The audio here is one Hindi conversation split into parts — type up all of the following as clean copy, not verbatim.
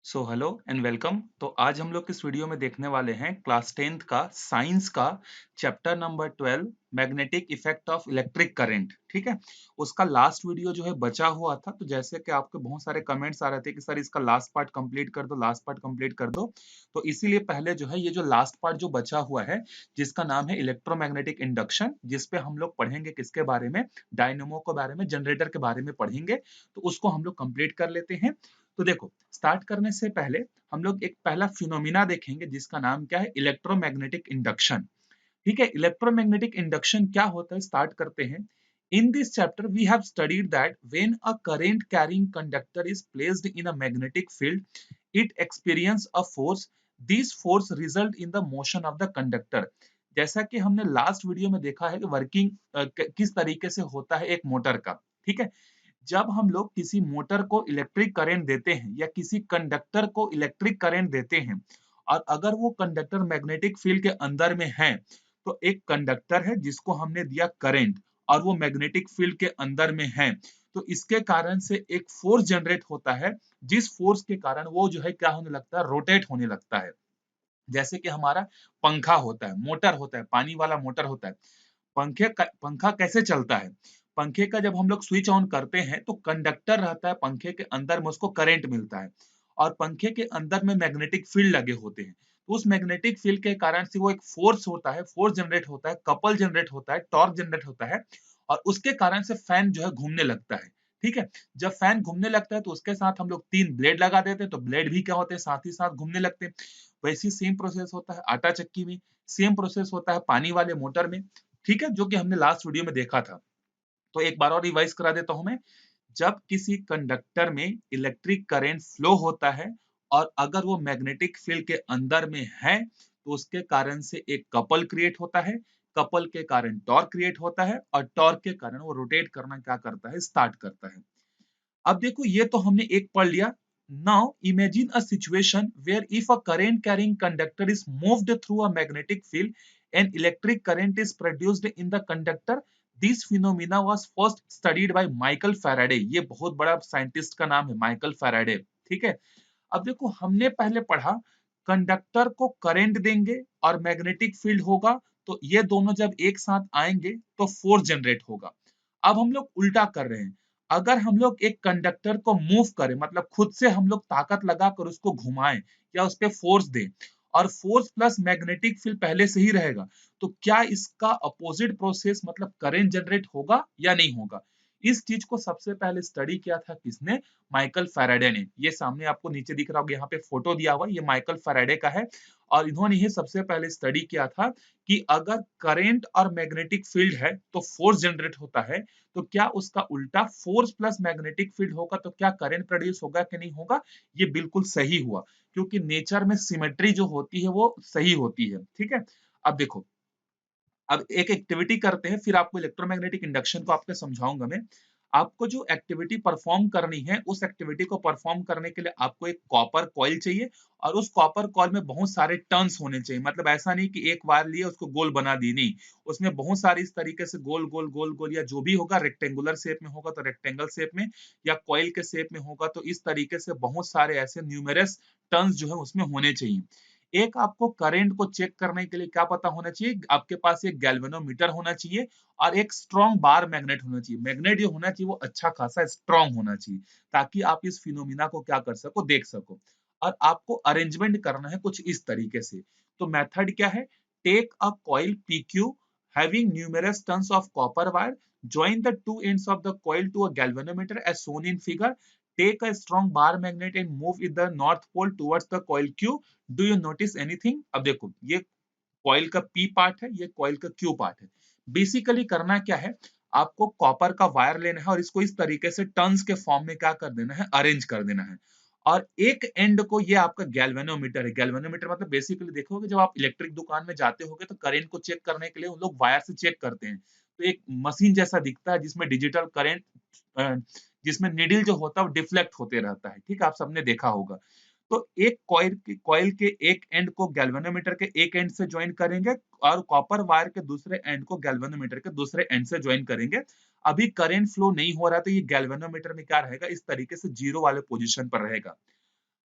So hello and welcome. तो आज हम लोग इस वीडियो में देखने वाले हैं क्लास 10th का साइंस का chapter number 12 magnetic effect of electric current. ठीक है, उसका लास्ट वीडियो जो है बचा हुआ था, तो जैसे कि आपके बहुत सारे कमेंट्स आ रहे थे कि सर इसका लास्ट पार्ट कंप्लीट कर दो, लास्ट पार्ट कंप्लीट कर दो। तो इसीलिए पहले जो है ये जो लास्ट पार्ट जो बचा हुआ है जिसका नाम है इलेक्ट्रोमैग्नेटिक इंडक्शन, जिसपे हम लोग पढ़ेंगे किसके बारे में, डायनेमो के बारे में, जनरेटर के बारे में पढ़ेंगे। तो उसको हम लोग कंप्लीट कर लेते हैं। तो देखो, स्टार्ट करने से पहले हम लोग एक पहला फिनोमिना देखेंगे जिसका नाम क्या है, इलेक्ट्रोमैग्नेटिक इंडक्शन। ठीक है, इलेक्ट्रोमैग्नेटिक इंडक्शन क्या होता है, स्टार्ट करते हैं। In this chapter we have studied that when a current carrying conductor is placed in a magnetic field it experience a force, this force result in the motion of the conductor. जैसा कि हमने लास्ट वीडियो में देखा है कि वर्किंग किस तरीके से होता है एक मोटर का। ठीक है, जब हम लोग किसी मोटर को इलेक्ट्रिक करंट देते हैं या किसी कंडक्टर को इलेक्ट्रिक करंट देते हैं, और अगर वो कंडक्टर मैग्नेटिक फील्ड के अंदर में है, तो एक कंडक्टर है जिसको हमने दिया करंट और वो मैग्नेटिक फील्ड के अंदर में है, तो इसके कारण से एक फोर्स जनरेट होता है, जिस फोर्स के कारण वो जो है क्या होने लगता है, रोटेट होने लगता है। जैसे कि हमारा पंखा होता है, मोटर होता है, पानी वाला मोटर होता है। पंखा कैसे चलता है, पंखे का जब हम लोग स्विच ऑन करते हैं तो कंडक्टर रहता है पंखे के अंदर में, उसको करंट मिलता है और पंखे के अंदर में मैग्नेटिक फील्ड लगे होते हैं। तो उस मैग्नेटिक फील्ड के कारण से वो एक फोर्स होता है, फोर्स जनरेट होता है, कपल जनरेट होता है, टॉर्क जनरेट होता है, और उसके कारण से फैन जो है घूमने लगता है। ठीक है, जब फैन घूमने लगता है तो उसके साथ हम लोग 3 ब्लेड लगा देते हैं, तो ब्लेड भी क्या होते हैं, साथ ही साथ घूमने लगते हैं। वैसी सेम प्रोसेस होता है आटा चक्की में, सेम प्रोसेस होता है पानी वाले मोटर में। ठीक है, जो कि हमने लास्ट वीडियो में देखा था। तो एक बार और रिवाइज करा देता हूं मैं। जब किसी कंडक्टर में इलेक्ट्रिक करंट फ्लो होता है और अगर वो मैग्नेटिक फील्ड के अंदर में है, तो उसके कारण से एक कपल क्रिएट होता है, कपल के कारण टॉर्क क्रिएट होता है, और टॉर्क के कारण वो रोटेट करना क्या करता है, स्टार्ट करता है। अब देखो, ये तो हमने एक पढ़ लिया। Now imagine a situation where if a current carrying conductor is moved through a magnetic field and electric current is produced in the conductor. This phenomena was first studied by Michael Faraday. ये बहुत बड़ा साइंटिस्ट का नाम है, माइकल फैराडे। ठीक है, अब देखो, हमने पहले पढ़ा कंडक्टर को करंट देंगे और मैग्नेटिक फील्ड होगा, तो ये दोनों जब एक साथ आएंगे तो फोर्स जनरेट होगा। अब हम लोग उल्टा कर रहे हैं। अगर हम लोग एक कंडक्टर को मूव करें, मतलब खुद से हम लोग ताकत लगाकर उसको घुमाएं या उस पर फोर्स दें, और फोर्स प्लस मैग्नेटिक फील्ड पहले से ही रहेगा, तो क्या इसका अपोजिट प्रोसेस मतलब करंट जनरेट होगा या नहीं होगा। इस चीज को सबसे पहले स्टडी किया था किसने, माइकल फैराडे ने। ये सामने आपको नीचे दिख रहा होगा, यहाँ पे फोटो दिया हुआ, ये माइकल फैराडे का है। और इन्होंने ही सबसे पहले स्टडी किया था कि अगर करंट और मैग्नेटिक फील्ड है तो फोर्स जनरेट होता है, तो क्या उसका उल्टा फोर्स प्लस मैग्नेटिक फील्ड होगा तो क्या करंट प्रोड्यूस होगा कि नहीं होगा। ये बिल्कुल सही हुआ, क्योंकि नेचर में सिमेट्री जो होती है वो सही होती है। ठीक है, अब देखो, अब एक एक्टिविटी करते हैं, फिर आपको इलेक्ट्रोमैग्नेटिक इंडक्शन को आपको समझाऊंगा मैं। आपको जो एक्टिविटी परफॉर्म करनी है, उस एक्टिविटी को परफॉर्म करने के लिए आपको एक कॉपर कॉइल चाहिए, और उस कॉपर कॉइल में बहुत सारे टर्न्स होने चाहिए। मतलब ऐसा नहीं कि एक वायर लिए उसको गोल बना दी, नहीं, उसमें बहुत सारी इस तरीके से गोल गोल गोल गोल, या जो भी होगा, रेक्टेंगुलर शेप में होगा तो रेक्टेंगल शेप में, या कॉइल के शेप में होगा, तो इस तरीके से बहुत सारे ऐसे न्यूमेरस टर्न्स जो है उसमें होने चाहिए। एक आपको करंट को चेक करने के लिए क्या पता होना चाहिए, आपके पास एक गैल्वेनोमीटर होना चाहिए, और एक स्ट्रॉन्ग बार मैग्नेट होना चाहिए। मैग्नेट जो होना चाहिए वो अच्छा खासा स्ट्रॉन्ग होना चाहिए, ताकि आप इस फिनोमिना को क्या कर सको, देख सको। और आपको अरेंजमेंट करना है कुछ इस तरीके से। तो मेथड क्या है, take a coil PQ having numerous turns of copper wire, join the two ends of the coil to a galvanometer as shown in figure, take a strong bar magnet and move in the north pole towards the coil Q. Do you notice anything. अब देखो, ये कॉइल का पी पार्ट है, ये कॉइल का क्यू पार्ट है। बेसिकली करना क्या है, आपको कॉपर का वायर लेना है और इसको इस तरीके से टर्न्स के फॉर्म में क्या कर देना है, अरेंज कर देना है। और एक एंड को, ये आपका गैल्वेनोमीटर है। गैल्वेनोमीटर मतलब बेसिकली देखोगे, जब आप इलेक्ट्रिक दुकान में जाते होगे तो करंट को चेक करने के लिए उन लोग वायर से चेक करते हैं। तो एक मशीन जैसा दिखता है जिसमें डिजिटल करंट, जिसमें निडल जो होता है वो डिफ्लेक्ट होते रहता है। ठीक है, आप सबने देखा होगा। तो एक कॉइल के एक एंड को गैल्वेनोमीटर के एक एंड से ज्वाइन करेंगे और कॉपर वायर के दूसरे एंड को गैल्वेनोमीटर के दूसरे एंड से ज्वाइन करेंगे। अभी करंट फ्लो नहीं हो रहा, तो ये गैल्वेनोमीटर में क्या रहेगा, इस तरीके से जीरो वाले पोजीशन पर रहेगा।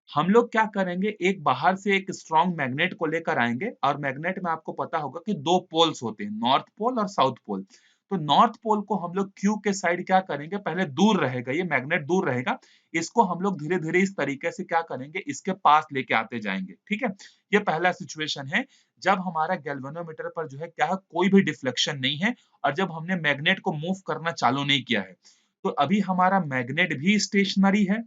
हम लोग क्या करेंगे, एक बाहर से एक स्ट्रॉन्ग मैग्नेट को लेकर आएंगे, और मैग्नेट में आपको पता होगा कि दो पोल्स होते हैं, नॉर्थ पोल और साउथ पोल। तो नॉर्थ पोल को हम लोग क्यू के साइड क्या करेंगे, पहले दूर रहेगा, ये मैग्नेट दूर रहेगा, इसको हम लोग धीरे धीरे इस तरीके से क्या करेंगे, इसके पास लेके आते जाएंगे। ठीक है, ये पहला सिचुएशन है जब हमारा गैल्वेनोमीटर पर जो है क्या है, कोई भी डिफ्लेक्शन नहीं है, और जब हमने मैग्नेट को मूव करना चालू नहीं किया है। तो अभी हमारा मैग्नेट भी स्टेशनरी है,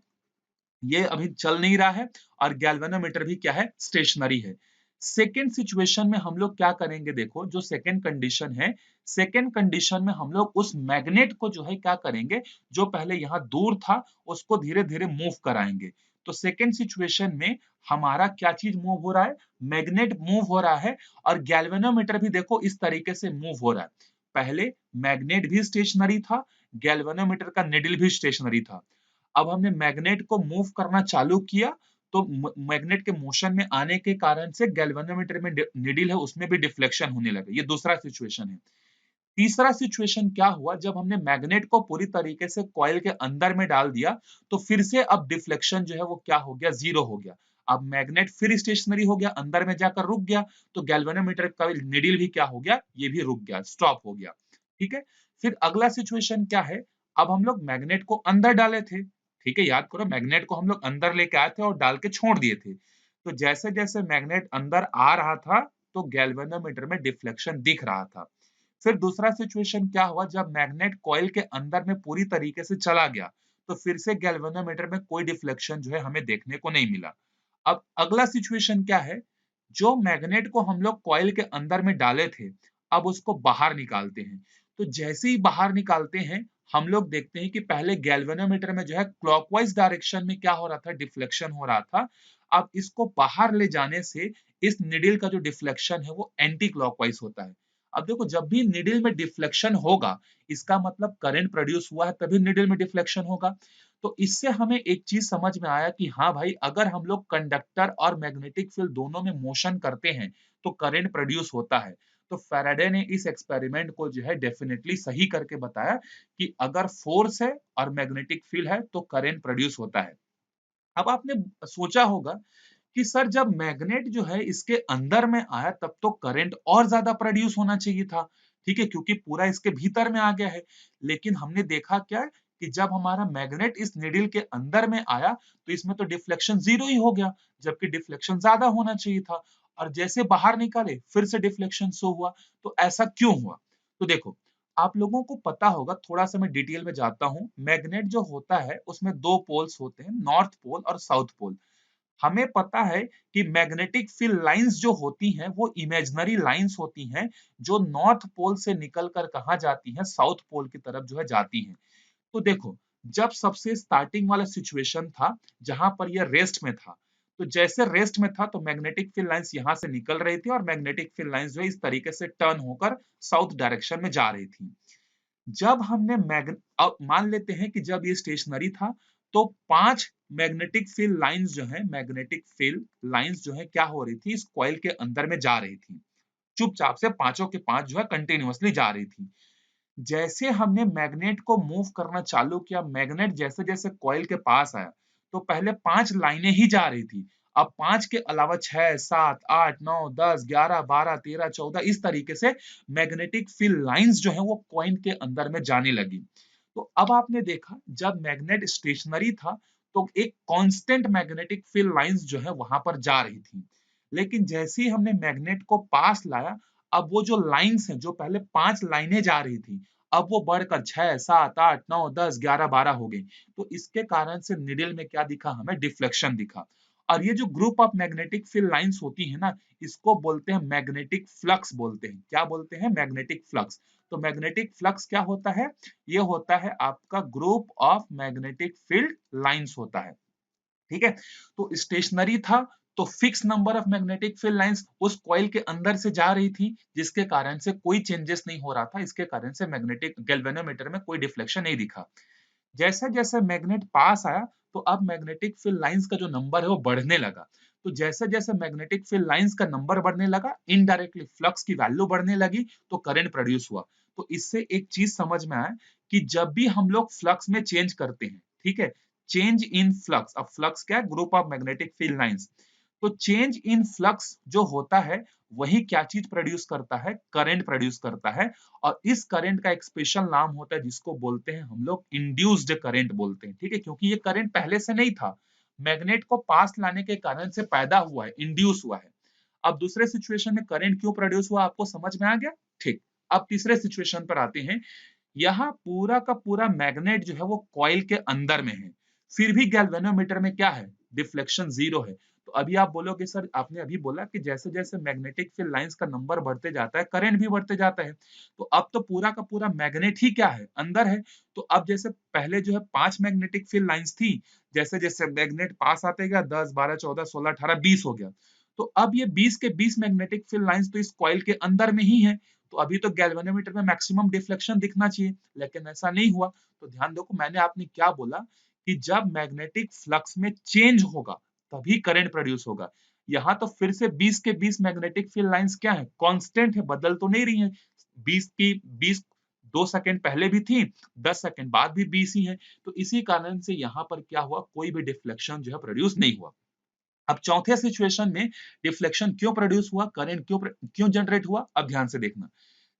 ये अभी चल नहीं रहा है, और गैल्वेनोमीटर भी क्या है, स्टेशनरी है। सेकेंड सिचुएशन में हम लोग क्या करेंगे, देखो जो सेकेंड कंडीशन है, सेकेंड कंडीशन में हम लोग उस मैग्नेट को जो है क्या करेंगे, जो पहले यहां दूर था उसको धीरे धीरे मूव कराएंगे। तो सेकेंड सिचुएशन में हमारा क्या चीज मूव हो रहा है, मैग्नेट मूव हो रहा है, और गैल्वेनोमीटर भी देखो इस तरीके से मूव हो रहा है। पहले मैग्नेट भी स्टेशनरी था, गैल्वेनोमीटर का निडल भी स्टेशनरी था। अब हमने मैग्नेट को मूव करना चालू किया, तो मैग्नेट के मोशन में आने के कारण से गैल्वेनोमीटर में निडल है उसमें भी डिफ्लेक्शन होने लगे। ये दूसरा सिचुएशन है। तीसरा सिचुएशन क्या हुआ, जब हमने मैग्नेट को पूरी तरीके से कॉइल के अंदर में डाल दिया, तो फिर से अब डिफ्लेक्शन जो है वो क्या हो गया, जीरो हो गया। अब मैग्नेट फिर स्टेशनरी हो गया, अंदर में जाकर रुक गया, तो गैल्वेनोमीटर का निडल भी क्या हो गया, ये भी रुक गया, स्टॉप हो गया। ठीक है, फिर अगला सिचुएशन क्या है, अब हम लोग मैग्नेट को अंदर डाले थे, ठीक है, याद करो मैग्नेट को हम लोग अंदर लेके आए थे और डाल के छोड़ दिए थे। तो जैसे जैसे मैग्नेट अंदर आ रहा था, तो गैल्वेनोमीटर में डिफ्लेक्शन दिख रहा था। फिर दूसरा सिचुएशन क्या हुआ, जब मैग्नेट कॉइल के अंदर में पूरी तरीके से चला गया, तो फिर से गैल्वेनोमीटर में कोई डिफ्लेक्शन जो है हमें देखने को नहीं मिला। अब अगला सिचुएशन क्या है, जो मैग्नेट को हम लोग कॉइल के अंदर में डाले थे, अब उसको बाहर निकालते हैं। तो जैसे ही बाहर निकालते हैं, हम लोग देखते हैं कि पहले गैल्वेनोमीटर में जो है क्लॉकवाइज डायरेक्शन में क्या हो रहा था, डिफ्लेक्शन हो रहा था। अब इसको बाहर ले जाने से इस निडल का जो डिफ्लेक्शन है वो एंटी क्लॉकवाइज होता है। अब देखो जब भी निडल में डिफ्लेक्शन होगा, इसका मतलब करंट प्रोड्यूस हुआ है, तभी निडल में डिफ्लेक्शन होगा। तो इससे हमें एक चीज समझ में आया कि हाँ भाई, अगर हम लोग कंडक्टर और मैग्नेटिक फील्ड दोनों में मोशन करते हैं तो करंट प्रोड्यूस होता है। तो फैराडे ने इस एक्सपेरिमेंट को जो है डेफिनेटली सही करके बताया कि अगर फोर्स है और मैग्नेटिक फील्ड है तो करंट प्रोड्यूस होता है। अब आपने सोचा होगा कि सर जब मैग्नेट जो है इसके अंदर में आया तब तो करंट और ज्यादा प्रोड्यूस होना चाहिए था, ठीक है, क्योंकि पूरा इसके भीतर में आ गया है। लेकिन हमने देखा क्या कि जब हमारा मैग्नेट इस निडल के अंदर में आया, तो इसमें तो डिफ्लेक्शन जीरो ही हो गया, जबकि डिफ्लेक्शन ज्यादा होना चाहिए था। और जैसे बाहर निकाले फिर से डिफ्लेक्शन शो हुआ। तो ऐसा क्यों हुआ? तो देखो, आप लोगों को पता होगा, थोड़ा सा मैं डिटेल में जाता हूँ। मैग्नेट जो होता है उसमें दो पोल्स होते हैं, नॉर्थ पोल और साउथ पोल। हमें पता है कि मैग्नेटिक फील्ड लाइंस जो होती हैं वो इमेजिनरी लाइंस होती हैं, जो नॉर्थ पोल से निकलकर कहां जाती हैं, साउथ पोल की तरफ जो है जाती हैं। तो देखो, जब सबसे स्टार्टिंग वाला सिचुएशन था जहां पर यह रेस्ट में था, तो जैसे रेस्ट में था तो मैग्नेटिक फील्ड लाइंस यहां से निकल रही थी, और मैग्नेटिक फील्ड लाइंस जो है इस तरीके से टर्न होकर साउथ डायरेक्शन में जा रही थी। जब हमने अब मान लेते हैं कि जब ये स्टेशनरी था, तो 5 मैग्नेटिक फील्ड लाइंस जो है, मैग्नेटिक फील्ड लाइंस जो है क्या हो रही थी, इस कॉइल के अंदर में जा रही थी। चुपचाप से पांचों के पांच जो है कंटिन्यूअसली जा रही थी। जैसे हमने मैग्नेट को मूव करना चालू किया, मैग्नेट जैसे जैसे कॉइल के पास आया, तो पहले 5 लाइनें ही जा रही थी। अब 5 के अलावा 6, 7, 8, 9, 10, 11, 12, 13, 14 इस तरीके से मैग्नेटिक फील्ड लाइंस जो है वो कॉइन के अंदर में जाने लगी। तो अब आपने देखा, जब मैग्नेट स्टेशनरी था तो एक कांस्टेंट मैग्नेटिक फील्ड लाइंस जो है वहां पर जा रही थी। लेकिन जैसे ही हमने मैग्नेट को पास लाया, अब वो जो लाइंस हैं, जो पहले 5 लाइनें जा रही थी, अब वो बढ़कर 6, 7, 8, 9, 10, 11, 12 हो गई। तो इसके कारण से निडल में क्या दिखा, हमें डिफ्लेक्शन दिखा। और ये जो group of magnetic field lines होती है ना, इसको बोलते हैं मैग्नेटिक फ्लक्स बोलते हैं। क्या बोलते हैं? Magnetic flux. तो मैग्नेटिक फ्लक्स क्या होता है? ये होता है आपका group of magnetic field lines होता है। ठीक है, तो स्टेशनरी था, तो fix number of magnetic field lines उस कॉइल के अंदर से जा रही थी, जिसके कारण से कोई चेंजेस नहीं हो रहा था। इसके कारण से मैग्नेटिक गैल्वेनोमीटर में कोई डिफ्लेक्शन नहीं दिखा। जैसे जैसे मैग्नेट पास आया, तो अब मैग्नेटिक फील्ड लाइंस का जो नंबर है वो बढ़ने लगा। तो जैसे जैसे मैग्नेटिक फील्ड लाइंस का नंबर बढ़ने लगा, इनडायरेक्टली फ्लक्स की वैल्यू बढ़ने लगी, तो करंट प्रोड्यूस हुआ। तो इससे एक चीज समझ में आया कि जब भी हम लोग फ्लक्स में चेंज करते हैं, ठीक है, चेंज इन फ्लक्स, अब फ्लक्स क्या है, group of magnetic field lines, तो चेंज इन फ्लक्स जो होता है वही क्या चीज प्रोड्यूस करता है, करंट प्रोड्यूस करता है। और इस करंट का एक स्पेशल नाम होता है जिसको बोलते हैं हम लोग इंड्यूस्ड करंट बोलते हैं, ठीक है, क्योंकि ये करंट पहले से नहीं था, मैग्नेट को पास लाने के कारण से पैदा हुआ है, इंड्यूस हुआ है। अब दूसरे सिचुएशन में करंट क्यों प्रोड्यूस हुआ आपको समझ में आ गया, ठीक। अब तीसरे सिचुएशन पर आते हैं। यहाँ पूरा का पूरा मैग्नेट जो है वो कॉइल के अंदर में है, फिर भी गैल्वेनोमीटर में क्या है, डिफ्लेक्शन जीरो है। तो अभी आप बोलोगे सर आपने अभी बोला कि जैसे जैसे मैग्नेटिक फील्ड लाइंस का नंबर बढ़ते जाता है करंट भी बढ़ते जाता है। तो अब तो पूरा का पूरा मैग्नेट ही क्या है, अंदर है। तो अब जैसे पहले जो है 5 मैग्नेटिक फील्ड लाइंस थी, जैसे जैसे मैग्नेट पास आते गया 10 12 14 16 18 20 हो गया। तो अब ये 20 के 20 मैग्नेटिक फील्ड लाइंस तो इस कॉइल के अंदर में ही है। तो अभी तो गैल्वेनोमीटर में मैक्सिमम डिफ्लेक्शन दिखना चाहिए, लेकिन ऐसा नहीं हुआ। तो ध्यान देखो मैंने आपने क्या बोला कि जब मैग्नेटिक फ्लक्स में चेंज होगा तभी करंट प्रोड्यूस होगा। यहाँ तो फिर से 20 के 20 मैग्नेटिक फील्ड लाइंस क्या है, कांस्टेंट है, बदल तो नहीं रही है। 20 की 20 2 सेकंड पहले भी थी, 10 सेकंड बाद भी 20 ही है। तो इसी कारण से यहाँ पर क्या हुआ, कोई भी डिफ्लेक्शन जो है प्रोड्यूस नहीं हुआ। अब चौथे सिचुएशन में डिफ्लेक्शन क्यों प्रोड्यूस हुआ, करंट क्यों जनरेट हुआ, अब ध्यान से देखना।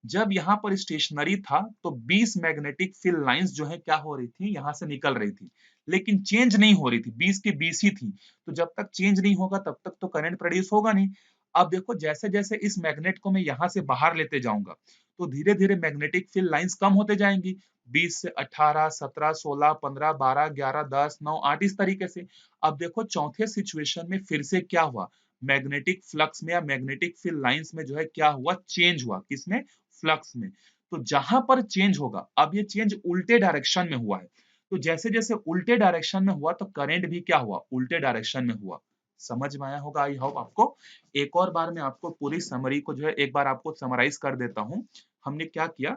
जब यहाँ पर स्टेशनरी था तो 20 मैग्नेटिक फील्ड लाइंस जो है क्या हो रही थी, यहाँ से निकल रही थी, लेकिन चेंज नहीं हो रही थी, 20 की 20 ही थी। तो जब तक चेंज नहीं होगा तब तक तो करंट प्रोड्यूस होगा नहीं। अब देखो जैसे जैसे इस मैग्नेट को मैं यहाँ से बाहर लेते जाऊंगा तो धीरे धीरे मैग्नेटिक फील्ड लाइंस कम होते जाएंगी, 20 से 18 17 16 15 12 11 10 9 8 इस तरीके से। अब देखो चौथे सिचुएशन में फिर से क्या हुआ, मैग्नेटिक फ्लक्स में या मैग्नेटिक फील्ड लाइंस में जो है क्या हुआ, चेंज हुआ, किसमें, फ्लक्स में। तो जहां पर चेंज होगा, अब ये चेंज उल्टे डायरेक्शन में हुआ है। तो जैसे जैसे उल्टे डायरेक्शन में हुआ तो करंट भी क्या हुआ, उल्टे डायरेक्शन में हुआ। समझ में आया होगा आई होप आपको। एक और बार मैं आपको पूरी समरी को जो है एक बार आपको समराइज कर देता हूं। हमने क्या किया,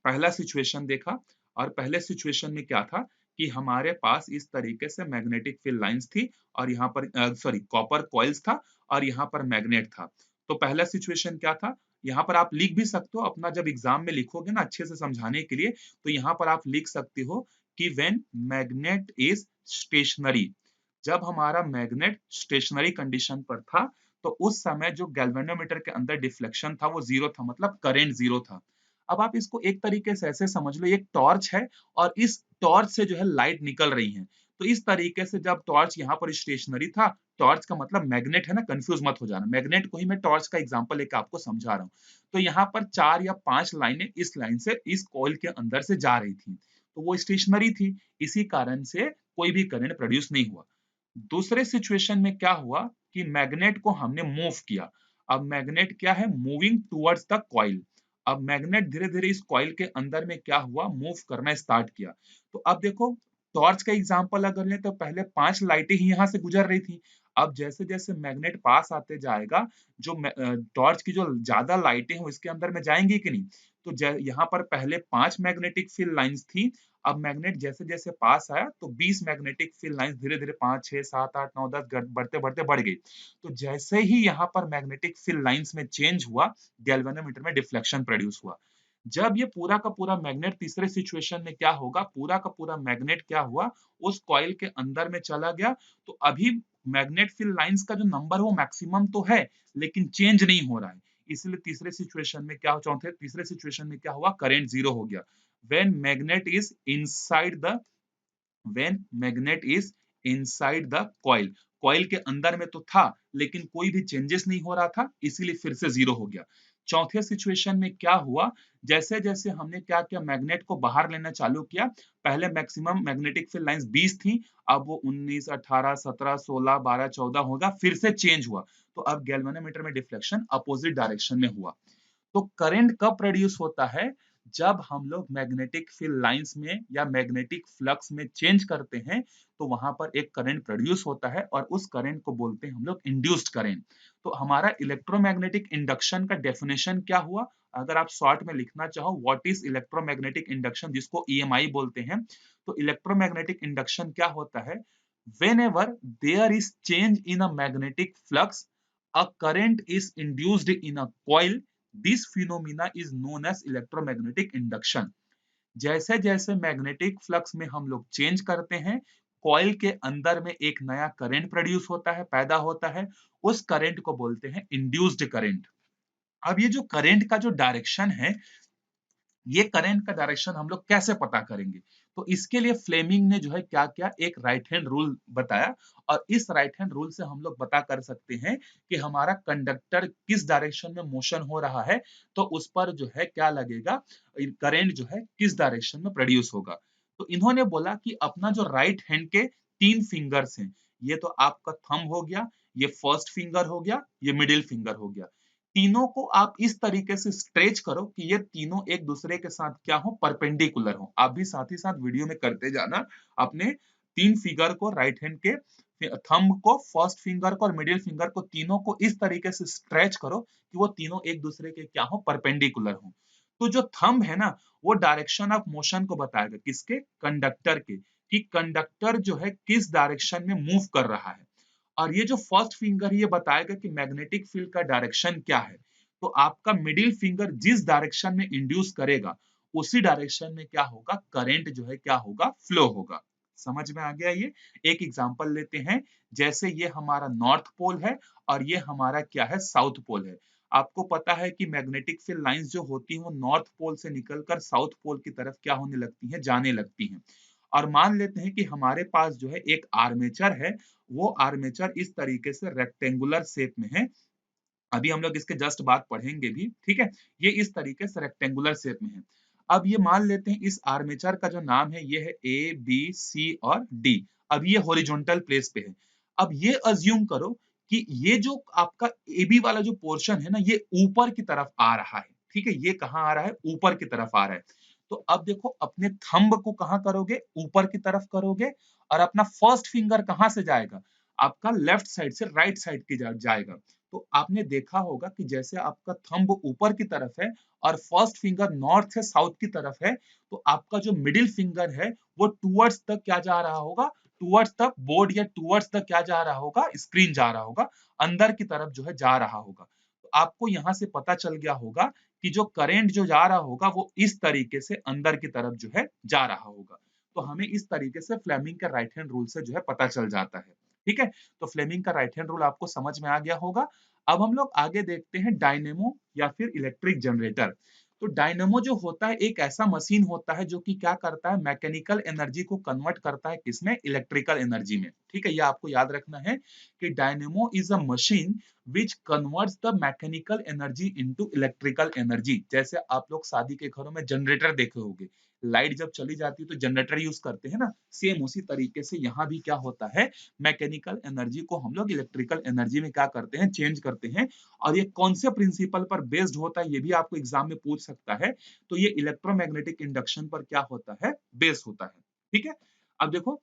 पहला सिचुएशन देखा, और पहले सिचुएशन में क्या था कि हमारे पास इस तरीके से मैग्नेटिक फील्ड लाइंस थी और यहाँ पर सॉरी कॉपर कॉइल्स था और यहाँ पर मैग्नेट था। तो पहला सिचुएशन क्या था, यहाँ पर आप लिख भी सकते हो अपना, जब एग्जाम में लिखोगे ना अच्छे से समझाने के लिए, तो यहाँ पर आप लिख सकते हो कि व्हेन मैग्नेट इज स्टेशनरी, जब हमारा मैग्नेट स्टेशनरी कंडीशन पर था तो उस समय जो गैल्वेनोमीटर के अंदर डिफ्लेक्शन था वो जीरो था, मतलब करंट जीरो था। अब आप इसको एक तरीके से ऐसे समझ लो, एक टॉर्च है और इस टॉर्च से जो है लाइट निकल रही है। तो इस तरीके से जब टॉर्च यहाँ पर स्टेशनरी था, टॉर्च का मतलब मैग्नेट है ना, कंफ्यूज मत हो जाना, मैग्नेट को ही मैं टॉर्च का एग्जांपल लेकर आपको समझा रहा हूँ। तो यहाँ पर 4 या 5 लाइनें इस लाइन से इस कॉइल के अंदर से जा रही थी, तो वो स्टेशनरी थी, इसी कारण से कोई भी करंट प्रोड्यूस नहीं हुआ। दूसरे सिचुएशन में क्या हुआ कि मैग्नेट को हमने मूव किया। अब मैग्नेट क्या है, मूविंग टुवर्ड्स द कॉइल। अब मैग्नेट धीरे धीरे इस कॉइल के अंदर में क्या हुआ, मूव करना स्टार्ट किया। तो अब देखो टॉर्च का एग्जांपल अगर लें तो पहले 5 लाइटें ही यहाँ से गुजर रही थी। अब जैसे जैसे मैग्नेट पास आते जाएगा, जो टॉर्च की जो ज्यादा लाइटें हैं इसके अंदर में जाएंगी कि नहीं। तो यहाँ पर पहले 5 मैग्नेटिक फील्ड लाइंस थी, अब मैग्नेट जैसे जैसे पास आया तो 20 मैग्नेटिक फील्ड लाइंस धीरे धीरे 5 6 7 8 9 10 बढ़ते बढ़ते बढ़ गई। तो जैसे ही यहाँ पर मैग्नेटिक फील्ड लाइंस में चेंज हुआ, गैल्वेनोमीटर में डिफ्लेक्शन प्रोड्यूस हुआ। जब ये पूरा का पूरा मैग्नेट तीसरे सिचुएशन में क्या होगा, पूरा का पूरा मैग्नेट क्या हुआ, उस कॉइल के अंदर में चला गया। तो अभी मैग्नेट फील्ड लाइंस का जो नंबर है वो मैक्सिमम तो है, लेकिन चेंज नहीं हो रहा है। इसलिए तीसरे सिचुएशन में क्या, चौथे तीसरे सिचुएशन में क्या हुआ, करंट जीरो हो गया। when magnet is inside the when magnet is inside the coil, coil के अंदर में तो था लेकिन कोई भी चेंजेस नहीं हो रहा था, इसीलिए फिर से जीरो हो गया। चौथे सिचुएशन में क्या हुआ, जैसे जैसे हमने क्या किया, मैग्नेट को बाहर लेना चालू किया, पहले मैक्सिमम मैग्नेटिक फील्ड लाइंस 20 थी, अब वो 19 18 17 16 12 14 होगा, फिर से चेंज हुआ। तो अब गैल्वेनोमीटर में डिफ्लेक्शन अपोजिट डायरेक्शन में हुआ। तो करंट कब प्रोड्यूस होता है, जब हम लोग मैग्नेटिक फील्ड लाइंस में या मैग्नेटिक फ्लक्स में चेंज करते हैं तो वहां पर एक करंट प्रोड्यूस होता है और उस करंट को बोलते हैं हम लोग इंड्यूस्ड करंट। तो हमारा इलेक्ट्रोमैग्नेटिक इंडक्शन का डेफिनेशन क्या हुआ? अगर आप शॉर्ट में लिखना चाहो, व्हाट इज इलेक्ट्रोमैग्नेटिक इंडक्शन, जिसको ईएमआई बोलते हैं। तो इलेक्ट्रोमैग्नेटिक इंडक्शन क्या होता है? whenever there is change in a magnetic flux, a current is induced in a coil. This phenomena is known as electromagnetic induction. जैसे जैसे मैग्नेटिक फ्लक्स में हम लोग चेंज करते हैं, कॉइल के अंदर में एक नया करंट प्रोड्यूस होता है, पैदा होता है। उस करंट को बोलते हैं इंड्यूस्ड करंट। अब ये जो करंट का जो डायरेक्शन है, ये करंट का डायरेक्शन हम लोग कैसे पता करेंगे? तो इसके लिए फ्लेमिंग ने जो है क्या किया, एक राइट हैंड रूल बताया और इस राइट हैंड रूल से हम लोग पता कर सकते हैं कि हमारा कंडक्टर किस डायरेक्शन में मोशन हो रहा है, तो उस पर जो है क्या लगेगा, करंट जो है किस डायरेक्शन में प्रोड्यूस होगा। तो इन्होंने बोला कि अपना जो राइट हैंड के 3 फिंगर्स हैं, ये तो आपका थंब हो गया, ये फर्स्ट फिंगर हो गया, ये मिडिल फिंगर हो गया। तीनों को आप इस तरीके से स्ट्रेच करो कि ये तीनों एक दूसरे के साथ क्या हो, परपेंडिकुलर हो। आप भी साथ ही साथ वीडियो में करते जाना। अपने 3 फिंगर को, राइट हैंड के थंब को, फर्स्ट फिंगर को और मिडिल फिंगर को, तीनों को इस तरीके से स्ट्रेच करो कि वो तीनों एक दूसरे के क्या हो, परपेंडिकुलर हो। तो जो थंब है ना, वो डायरेक्शन ऑफ मोशन को बताएगा, किसके? कंडक्टर के, कि कंडक्टर जो है किस डायरेक्शन में मूव कर रहा है। और ये जो फर्स्ट फिंगर ये बताएगा कि मैग्नेटिक फील्ड का डायरेक्शन क्या है। तो आपका मिडिल फिंगर जिस डायरेक्शन में इंड्यूस करेगा, उसी डायरेक्शन में क्या होगा, करंट जो है क्या होगा, फ्लो होगा। समझ में आ गया ये? एक एग्जांपल लेते हैं। जैसे ये हमारा नॉर्थ पोल है और ये हमारा क्या है, साउथ पोल है। आपको पता है कि मैग्नेटिक फील्ड लाइंस जो होती हैं वो नॉर्थ पोल से निकलकर साउथ पोल की तरफ क्या होने लगती हैं, जाने लगती हैं। और मान लेते हैं कि हमारे पास जो है एक आर्मेचर है, वो आर्मेचर इस तरीके से रेक्टेंगुलर शेप में है। अभी हम लोग इसके जस्ट बाद पढ़ेंगे भी, ठीक है? ये इस तरीके से रेक्टेंगुलर शेप में है। अब ये मान लेते हैं इस आर्मेचर का जो नाम है ये है ए, बी, सी और डी। अब ये हॉरिजॉन्टल प्लेस पे है। अब ये अज्यूम करो कि ये जो आपका ए बी वाला जो पोर्शन है ना, ये ऊपर की तरफ आ रहा है। ठीक है? ये कहाँ आ रहा है? ऊपर की तरफ आ रहा है। तो अब देखो, अपने थंब को कहाँ करोगे? ऊपर की तरफ करोगे। और अपना फर्स्ट फिंगर कहाँ से जाएगा? आपका लेफ्ट साइड से राइट साइड की जाएगा। तो आपने देखा होगा कि जैसे आपका थंब ऊपर की तरफ है और फर्स्ट फिंगर नॉर्थ से साउथ की तरफ है, तो आपका जो मिडिल फिंगर है वो टूवर्ड्स तक क्या जा रहा होगा, टूवर्ड्स तक बोर्ड या टूवर्ड्स तक क्या जा रहा होगा, स्क्रीन जा रहा होगा, अंदर की तरफ जो है जा रहा होगा। तो आपको यहाँ से पता चल गया होगा कि जो करंट जो जा रहा होगा वो इस तरीके से अंदर की तरफ जो है जा रहा होगा। तो हमें इस तरीके से फ्लेमिंग के राइट हैंड रूल से जो है पता चल जाता है। ठीक है? तो फ्लेमिंग का राइट हैंड रूल आपको समझ में आ गया होगा। अब हम लोग आगे देखते हैं डायनेमो या फिर इलेक्ट्रिक जनरेटर। तो डायनेमो जो होता है एक ऐसा मशीन होता है जो कि क्या करता है, मैकेनिकल एनर्जी को कन्वर्ट करता है किसमें, इलेक्ट्रिकल एनर्जी में। ठीक है? ये आपको याद रखना है कि dynamo is a machine which converts the mechanical energy into electrical energy। जैसे आप लोग शादी के घरों में जनरेटर देखे होंगे, लाइट जब चली जाती है तो जनरेटर यूज करते हैं ना, सेम उसी तरीके से यहाँ भी क्या होता है, मैकेनिकल एनर्जी को हम लोग इलेक्ट्रिकल एनर्जी में क्या करते हैं, चेंज करते हैं। और ये कौन से प्रिंसिपल पर बेस्ड होता है, ये भी आपको एग्जाम में पूछ सकता है। तो ये इलेक्ट्रोमैग्नेटिक इंडक्शन पर क्या होता है, बेस्ड होता है। ठीक है? अब देखो,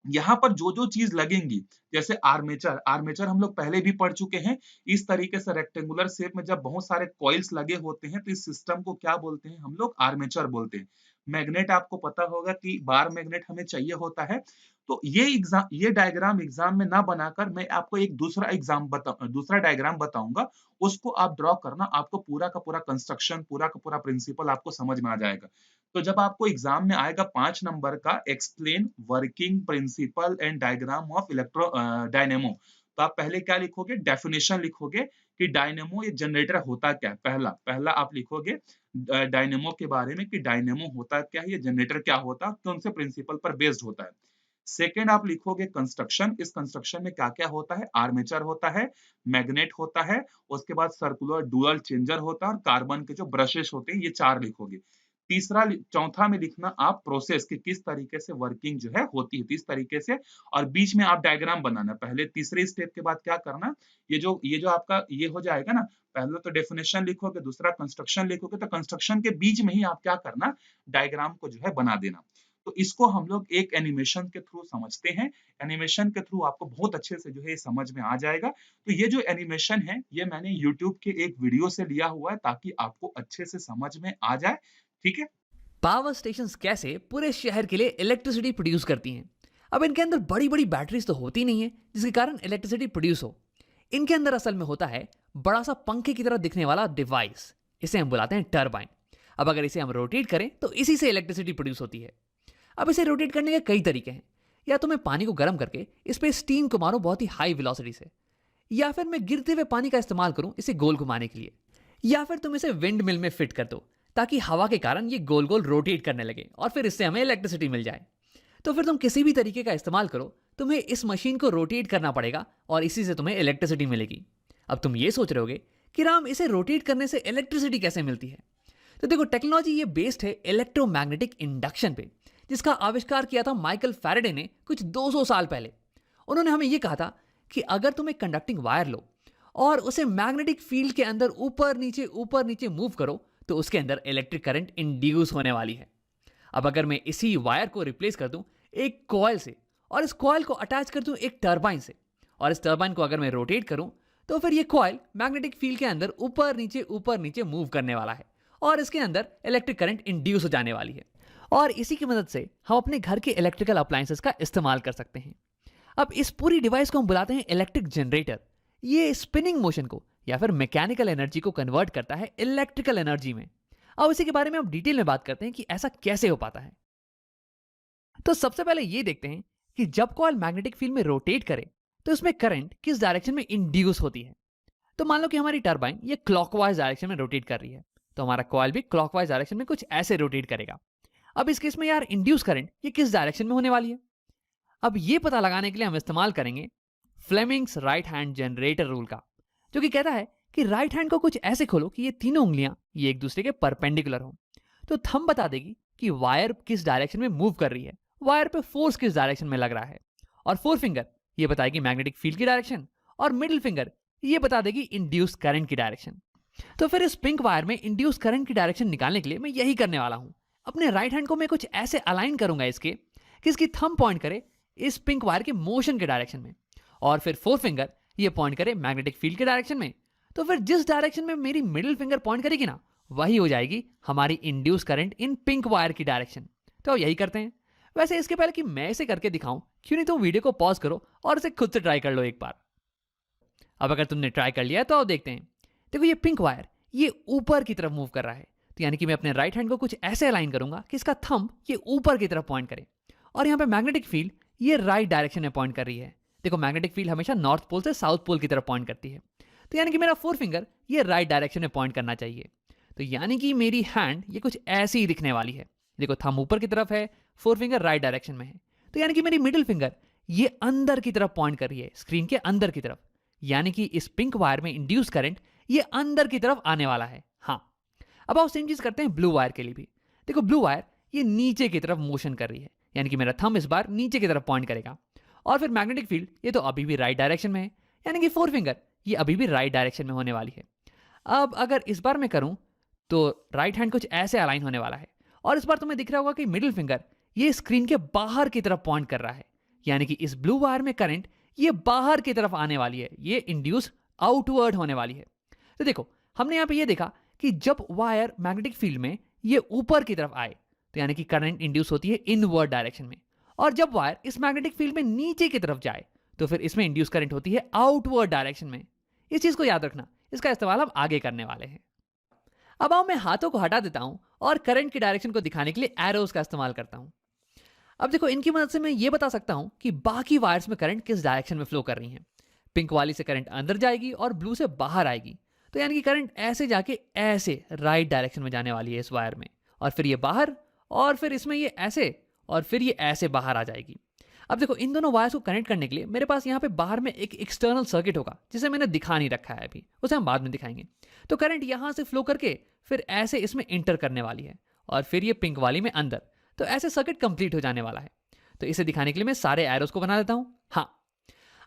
यहाँ पर जो जो चीज लगेंगी, जैसे आर्मेचर, आर्मेचर हम लोग पहले भी पढ़ चुके हैं। इस तरीके से रेक्टेंगुलर शेप में जब बहुत सारे कॉइल्स लगे होते हैं तो इस सिस्टम को क्या बोलते हैं, हम लोग आर्मेचर बोलते हैं। मैग्नेट आपको पता होगा कि बार मैग्नेट हमें चाहिए होता है। तो ये डायग्राम एग्जाम में ना बनाकर मैं आपको एक दूसरा डायग्राम बताऊंगा, उसको आप ड्रॉ करना, आपको पूरा का पूरा कंस्ट्रक्शन, पूरा का पूरा प्रिंसिपल आपको समझ में आ जाएगा। तो जब आपको एग्जाम में आएगा 5 नंबर का explain working principle and diagram of electro dynamo, तो आप पहले क्या लिखोगे, डेफिनेशन लिखोगे कि डायनेमो ये जनरेटर होता क्या है। पहला पहला आप लिखोगे डायनेमो के बारे में कि डायनेमो होता क्या है, ये जनरेटर क्या होता है, कौन से प्रिंसिपल पर बेस्ड होता है। सेकेंड आप लिखोगे कंस्ट्रक्शन, इस कंस्ट्रक्शन में क्या क्या होता है, आर्मेचर होता है, मैग्नेट होता है, उसके बाद सर्कुलर डुअल चेंजर होता है और कार्बन के जो ब्रशेस होते हैं, ये 4 लिखोगे। चौथा में लिखना आप प्रोसेस कि किस तरीके से वर्किंग जो है होती है, इस तरीके से, और बीच में आप डायग्राम बनाना। पहले तीसरे स्टेप के बाद क्या करना, ये जो आपका ये हो जाएगा ना, पहले तो डेफिनेशन लिखोगे, दूसरा कंस्ट्रक्शन लिखोगे, तो कंस्ट्रक्शन के बीच में ही आप क्या करना, डायग्राम को जो है बना देना। तो इसको हम लोग एक एनिमेशन के थ्रू समझते हैं। एनिमेशन के थ्रू आपको बहुत अच्छे से जो है समझ में आ जाएगा। तो ये जो एनिमेशन है, ये मैंने यूट्यूब के एक वीडियो से लिया हुआ है, ताकि आपको अच्छे से समझ में आ जाए। ठीक है। पावर स्टेशंस कैसे पूरे शहर के लिए इलेक्ट्रिसिटी प्रोड्यूस करती हैं। अब इनके अंदर बड़ी बड़ी बैटरीज तो होती नहीं है जिसके कारण इलेक्ट्रिसिटी प्रोड्यूस हो। इनके अंदर असल में होता है बड़ा सा पंखे की तरह दिखने वाला डिवाइस, इसे हम बुलाते हैं टरबाइन। अब अगर इसे हम रोटेट करें तो इसी से इलेक्ट्रिसिटी प्रोड्यूस होती है। अब इसे रोटेट करने के कई तरीके हैं। या तो मैं पानी को गर्म करके इस पर स्टीम को मारूं बहुत ही हाई वेलोसिटी से, या फिर मैं गिरते हुए पानी का इस्तेमाल करूं इसे गोल घुमाने के लिए, या फिर तुम इसे विंड मिल में फिट कर दो ताकि हवा के कारण ये गोल गोल रोटेट करने लगे और फिर इससे हमें इलेक्ट्रिसिटी मिल जाए। तो फिर तुम किसी भी तरीके का इस्तेमाल करो, तुम्हें इस मशीन को रोटेट करना पड़ेगा और इसी से तुम्हें इलेक्ट्रिसिटी मिलेगी। अब तुम ये सोच रहे होगे कि राम, इसे रोटेट करने से इलेक्ट्रिसिटी कैसे मिलती है? तो देखो, टेक्नोलॉजी ये बेस्ड है इलेक्ट्रोमैग्नेटिक इंडक्शन पे, जिसका आविष्कार किया था माइकल फैराडे ने कुछ 200 साल पहले। उन्होंने हमें यह कहा था कि अगर तुम एक कंडक्टिंग वायर लो और उसे मैग्नेटिक फील्ड के अंदर ऊपर नीचे मूव करो तो उसके अंदर इलेक्ट्रिक करंट इंड्यूस होने वाली है। अब अगर मैं इसी वायर को रिप्लेस कर दूं एक कॉइल से और इस कॉइल को अटैच कर दूं एक टरबाइन से, और इस टरबाइन को अगर मैं रोटेट करूं तो फिर ये कॉइल मैग्नेटिक फील्ड के अंदर ऊपर नीचे मूव करने वाला है और इसके अंदर इलेक्ट्रिक करंट इंड्यूस हो जाने वाली है। और इसी की मदद से हम अपने घर के इलेक्ट्रिकल अप्लायंसेस का इस्तेमाल कर सकते हैं। अब इस पूरी डिवाइस को हम बुलाते हैं इलेक्ट्रिक जनरेटर। ये स्पिनिंग मोशन को या फिर मैकेनिकल एनर्जी को कन्वर्ट करता है इलेक्ट्रिकल एनर्जी में। अब इसी के बारे में हम डिटेल में बात करते हैं कि ऐसा कैसे हो पाता है। तो सबसे पहले ये देखते हैं कि जब कॉइल मैग्नेटिक फील्ड में रोटेट करे तो इसमें करंट किस डायरेक्शन में इंड्यूस होती है। तो मान लो कि हमारी टरबाइन ये क्लॉकवाइज डायरेक्शन में रोटेट कर रही है, तो हमारा कॉइल भी क्लॉकवाइज डायरेक्शन में कुछ ऐसे रोटेट करेगा। अब इस केस में यार इंड्यूस करंट ये किस डायरेक्शन में होने वाली है? अब ये पता लगाने के लिए हम इस्तेमाल करेंगे Fleming's right hand generator rule का, जो कि कहता है कि राइट हैंड को कुछ ऐसे खोलो कि ये तीनों उंगलियां ये एक दूसरे के परपेंडिकुलर हो। तो थंब बता देगी कि वायर किस डायरेक्शन में मूव कर रही है, वायर पे फोर्स किस डायरेक्शन में लग रहा है, और फोर फिंगर ये बताएगी मैग्नेटिक फील्ड की डायरेक्शन, और मिडिल फिंगर ये बता देगी इंड्यूस करंट की डायरेक्शन। तो फिर इस पिंक वायर में इंड्यूस करंट की डायरेक्शन निकालने के लिए मैं यही करने वाला हूं। अपने राइट हैंड को मैं कुछ ऐसे अलाइन करूंगा इसके कि इसकी थंब पॉइंट करे इस पिंक वायर के मोशन के डायरेक्शन में, और फिर फोर फिंगर ये पॉइंट करे मैग्नेटिक फील्ड के डायरेक्शन में। तो फिर जिस डायरेक्शन में मेरी मिडिल फिंगर पॉइंट करेगी ना, वही हो जाएगी हमारी induce current in pink wire की डायरेक्शन। तो यही करते हैं। वैसे इसके पहले कि मैं इसे करके दिखाऊं, क्यों नहीं तो वीडियो को पॉज करो और इसे खुद से ट्राई कर लो एक बार। अब अगर तुमने ट्राई कर लिया तो आओ देखते हैं। देखो, ये पिंक वायर ये ऊपर की तरफ मूव कर रहा है, तो यानी कि मैं अपने राइट हैंड को कुछ ऐसे अलाइन करूंगा कि इसका थंब ये ऊपर की तरफ पॉइंट करे, और यहाँ पे मैग्नेटिक फील्ड ये राइट डायरेक्शन में पॉइंट कर रही है। देखो, मैग्नेटिक फील्ड हमेशा नॉर्थ पोल से साउथ पोल की तरफ पॉइंट करती है, तो यानी कि मेरा फोर फिंगर ये राइट डायरेक्शन में पॉइंट करना चाहिए। तो यानी कि मेरी हैंड ये कुछ ऐसी ही दिखने वाली है। देखो, थंब ऊपर की तरफ है, फोर फिंगर राइट डायरेक्शन में है, तो यानी कि मेरी मिडिल फिंगर ये अंदर की तरफ पॉइंट कर रही है, स्क्रीन के अंदर की तरफ। यानी कि इस पिंक वायर में इंड्यूस करंट ये अंदर की तरफ आने वाला है। हाँ, अब आओ सेम चीज करते हैं ब्लू वायर के लिए भी। देखो, ब्लू वायर ये नीचे की तरफ मोशन कर रही है, यानी कि मेरा थंब इस बार नीचे की तरफ पॉइंट करेगा, और फिर मैग्नेटिक फील्ड ये तो अभी भी राइट डायरेक्शन में है, यानी कि फोर फिंगर ये अभी भी राइट डायरेक्शन में होने वाली है। अब अगर इस बार मैं करूं तो राइट हैंड कुछ ऐसे अलाइन होने वाला है, और इस बार तुम्हें दिख रहा होगा कि मिडिल फिंगर ये स्क्रीन के बाहर की तरफ पॉइंट कर रहा है, यानी कि इस ब्लू वायर में करंट ये बाहर की तरफ आने वाली है, ये इंड्यूस आउटवर्ड होने वाली है। तो देखो, हमने यहां पे ये देखा कि जब वायर मैग्नेटिक फील्ड में ये ऊपर की तरफ आए तो यानी कि करंट इंड्यूस होती है इनवर्ड डायरेक्शन में, और जब वायर इस मैग्नेटिक फील्ड में नीचे की तरफ जाए तो फिर इसमें इंड्यूस करंट होती है आउटवर्ड डायरेक्शन में। इस चीज को याद रखना, इसका इस्तेमाल हम आगे करने वाले हैं। अब आओ मैं हाथों को हटा देता हूं और करंट की डायरेक्शन को दिखाने के लिए एरोज का इस्तेमाल करता हूं। अब देखो, इनकी मदद से मैं ये बता सकता हूं कि बाकी वायर्स में करंट किस डायरेक्शन में फ्लो कर रही हैं। पिंक वाली से करंट अंदर जाएगी और ब्लू से बाहर आएगी, तो यानी कि करंट ऐसे जाके ऐसे राइट डायरेक्शन में जाने वाली है इस वायर में, और फिर ये बाहर, और फिर इसमें ये ऐसे, और फिर ये ऐसे बाहर आ जाएगी। अब देखो, इन दोनों वायर्स को कनेक्ट करने के लिए मेरे पास यहाँ पे बाहर में एक एक्सटर्नल सर्किट होगा, जिसे मैंने दिखा नहीं रखा है अभी, उसे हम बाद में दिखाएंगे। तो करंट यहाँ से फ्लो करके फिर ऐसे इसमें इंटर करने वाली है, और फिर ये पिंक वाली में अंदर। तो ऐसे सर्किट कंप्लीट हो जाने वाला है। तो इसे दिखाने के लिए मैं सारे एरोस को बना देता हूं। हाँ,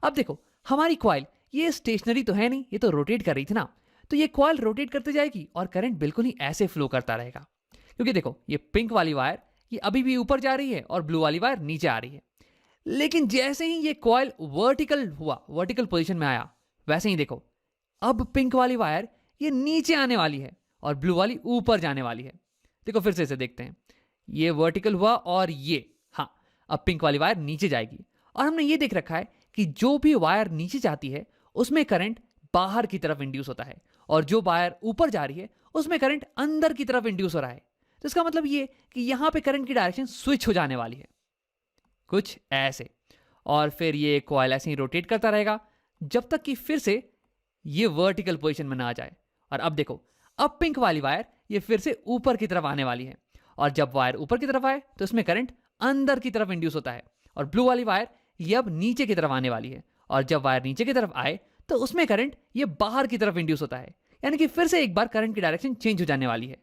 अब देखो हमारी कॉइल ये स्टेशनरी तो है नहीं, ये तो रोटेट कर रही थी ना। तो ये कॉइल रोटेट करते जाएगी और करंट बिल्कुल ही ऐसे फ्लो करता रहेगा। क्योंकि देखो ये पिंक वाली वायर ये अभी भी ऊपर जा रही है और ब्लू वाली वायर नीचे आ रही है। लेकिन जैसे ही ये कॉइल वर्टिकल हुआ, वर्टिकल पोजीशन में आया, वैसे ही देखो अब पिंक वाली वायर ये नीचे आने वाली है और ब्लू वाली ऊपर जाने वाली है। देखो फिर से इसे देखते हैं। ये वर्टिकल हुआ और ये, हाँ, अब पिंक वाली वायर नीचे जाएगी। और हमने ये देख रखा है कि जो भी वायर नीचे जाती है उसमें करंट बाहर की तरफ इंड्यूस होता है और जो वायर ऊपर जा रही है उसमें करंट अंदर की तरफ इंड्यूस हो रहा है। तो इसका मतलब ये कि यहां पे करंट की डायरेक्शन स्विच हो जाने वाली है, कुछ ऐसे। और फिर ये कॉइल ऐसे ही रोटेट करता रहेगा जब तक कि फिर से ये वर्टिकल पोजीशन में ना आ जाए। और अब देखो अब पिंक वाली वायर ये फिर से ऊपर की तरफ आने वाली है और जब वायर ऊपर की तरफ आए तो इसमें करंट अंदर की तरफ इंड्यूस होता है और ब्लू वाली वायर ये अब नीचे की तरफ आने वाली है और जब वायर नीचे की तरफ आए तो उसमें करंट ये बाहर की तरफ इंड्यूस होता है। यानी कि फिर से एक बार करंट की डायरेक्शन चेंज हो जाने वाली है,